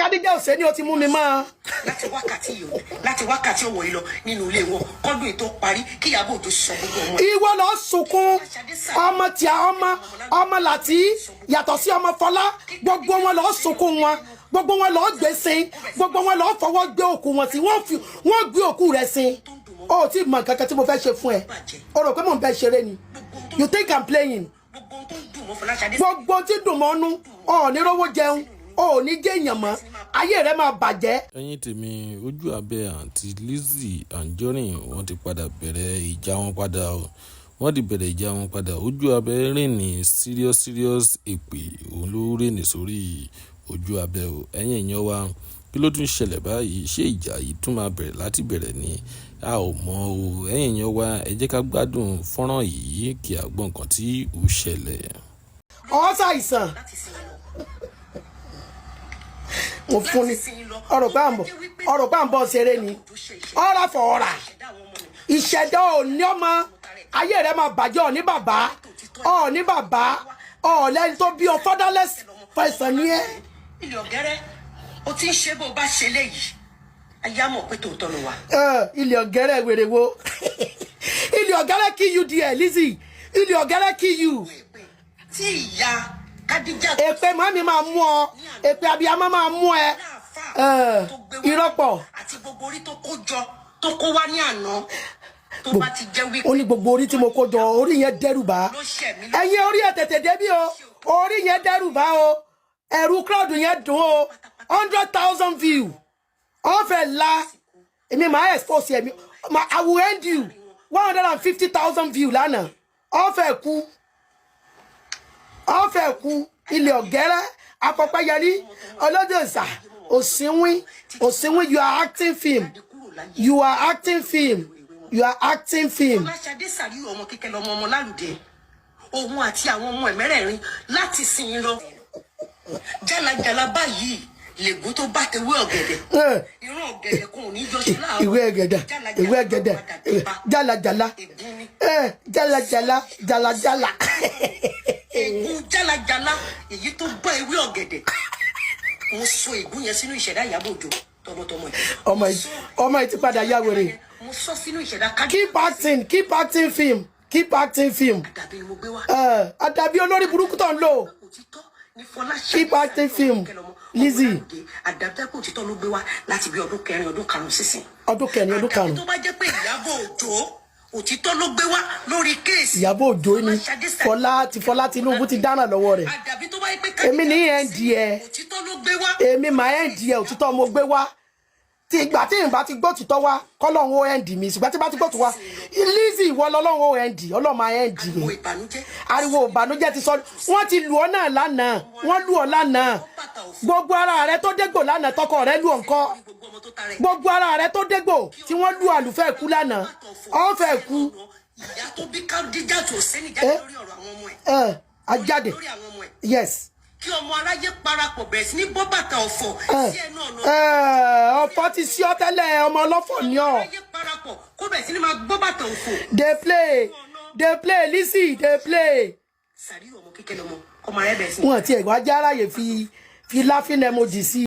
Kádíjà Òsè ni ó ti mú mi mọ́. láti wákàtí òwò yìí lọ nínú ilé wọn kọ́dún ètò parí kí Ìyábọ̀ Òjó sọ gbogbo ọmọ. Ìwọ lọ sunkún ọmọ tí ọmọ láti yàtọ̀ sí ọmọ Fọlá gbogbo wọn lọ sunkún wọn gbogbo wọn lọ gbé sin gbogbo wọn lọ fọwọ́ gbé òkú wọn sí wọ́n gbé òkú rẹ̀ sin. O ti mọ nǹkan kan tí mo fẹ́ ṣe fún ẹ o rò pé mò ń bẹ ṣeré ni you think I'm playing. Gbogbo tí dùn mọ́ nú ọ̀ ní rówó jẹun ò ní jẹ́ èèyàn mọ́ ayé rẹ̀ máa bàjẹ́. Ẹ̀yin tèmi ojú abẹ́ àǹtí Lizzy Anjorin wọ́n ti padà bẹ̀rẹ̀ ìjà wọn padà o wọ́n ti bẹ̀rẹ̀ ìjà wọn padà ojú abẹ́ rìn ní serious èpè òun ló rìn ní sórí ojú abẹ́ o. Ẹ̀yin èèyàn wa kí ló tún ṣẹlẹ̀ báyìí ṣé ìjà yìí tún máa bẹ̀rẹ̀ láti bẹ̀rẹ̀ ni a ò mọ̀ o. Ẹ̀yin èèyàn wa ẹ jẹ́ ká gbádùn fọ́nrán yìí kí a gbọ́ nǹkan tí ó ṣẹlẹ̀. Ọ̀sàìsàn mo fún ni ọ̀rọ̀ pé à ń bọ̀ ṣeré ni ọ̀rọ̀ fọ̀ ọ̀rà ìṣẹ̀dá òní ọmọ ayé rẹ̀ máa bàjẹ́ òní bàbá ọ̀lẹ́ni tó bí ọ fatherless person ni ẹ́. ilé ọ̀gẹ́rẹ́ o ti ń ṣe bó bá ṣe léyìí ayé á mọ̀ pé tòótọ́ ló wà. ilé ọ̀gẹ́rẹ́ wèrè wo ilé ọ̀gẹ́rẹ́ kí you díẹ̀ Lizzy ilé ọ̀gẹ́rẹ́ kí you. tí ìyá Kádíjà èpè màmí máa mú ọ èpè abiyamọ máa mú ẹ ìrọ́pọ̀. àti gbogbo orí tó kó jọ tó kó wá ní àná tó bá ti jẹ́ wípé. ó ní gbogbo orí tí mo kó jọ orí yẹn dẹ́rù bá ẹ̀yin orí ẹ̀ tètè débí o orí yẹn dẹ́rù bá o ẹ̀rù crowd yẹn dùn o 100,000 view ọ̀fẹ́ la èmi máa expose ẹ̀mí I will end you 150,000 view lánàá ọ̀fẹ́ kú ilé ọ̀gẹ́rẹ́ Apọ̀pẹ́yẹrí Ọlọ́dọ̀sà Òsínwín you are acting film. Fọláṣadé Sàríù ọmọ kíkẹ́ lọmọ ọmọ lálùdẹ òun àti àwọn ọmọ ẹ̀ mẹ́rẹ̀ẹ̀rin láti sìn ín lọ jálajàla báyìí lègún tó bá tewé ọ̀gẹ̀dẹ̀ irun ọ̀gẹ̀dẹ̀ kò ní jọ ṣe láàárọ̀ ìwé ẹ̀gẹ̀dẹ̀ jálajàla jálajàla ègún jálajàla èyí tó bá ewé ọ̀gẹ̀dẹ̀ mo sọ ègún yẹn sínú ìṣẹ̀dá Ìyábọ̀ Òjó tọmọtọmọ yìí. ọmọ yìí ti padà yá wèrè. mo sọ sínú ìṣẹ̀dá Kádíjà. keep acting film. àdàbí ni mo gbé wá. àdàbí olórí burúkú tó ń lò. keep acting film Lizzy. àdàbí òtítọ́ ló gbé wá láti bí ọdún kẹrin ọdún karùn-ún sísìn. ọdún kẹrin ọdún karùn-ún. àdàbí tó bá jẹ́ pé Ìyábọ̀ Òjó òtítọ́ ló gbé wá lórí kéèsì. Ìyábọ̀ Òjó ni Fọlá Tinubu ti dáná lọ́wọ́ rẹ̀. àdàbí tó bá jẹ́ pé èmi ní ẹ̀ǹdì ẹ̀ òtítọ́ ló gbé wá. èmi máa ẹ̀ǹdì ẹ̀ òtítọ́ mo gbé wá tí ìgbà tí ìbá ti gbọ́ òtítọ́ wá kọ́lọ́hún ó ẹ̀ǹdì mi ṣùgbọ́n tí bá ti gbọ́ òtítọ́ wá Lizzy ìwọ lọ́lọ́hún ó ẹ̀ǹdì ọlọ́mọ ẹ̀ǹdì mi. ariwo ìbànújẹ́ ti sọ wọ́n ti lù ọ́ náà lánàá wọ́n lù ọ́ lánàá gbogbo ara rẹ tó dégbò lánàá tọkọ rẹ lù ọ́ ńkọ́ gbogbo ara rẹ tó dégbò tí wọ́n lù àlùfẹ́ kú lánàá ọ̀fẹ́ kú. ìyá tó bí Kádíjà tó sẹ́ni jáde lórí ọ̀rọ̀ àwọn ọmọ ẹ̀. ajáde yes. kí ọmọ aráyé parapọ̀ bẹ̀rẹ̀ sí ní bọ́ bàtà ọ̀fọ̀ sí ẹnu ọ̀nà. ọ̀fọ̀ ti sí ọ tẹ́lẹ̀ ọmọ ọlọ́fọ̀ ni ọ. aráyé parapọ̀ kó bẹ̀rẹ̀ sí ní máa gbọ́ bàtà ọ̀fọ̀. dey play Lizzy dey play. Sàríù ọmọ kíkẹ́ lọmọ ọmọ rẹ bẹ̀rẹ̀ sí. wọn ti ẹ̀gbọ́n ajá aráyè fi laughing emoji sí.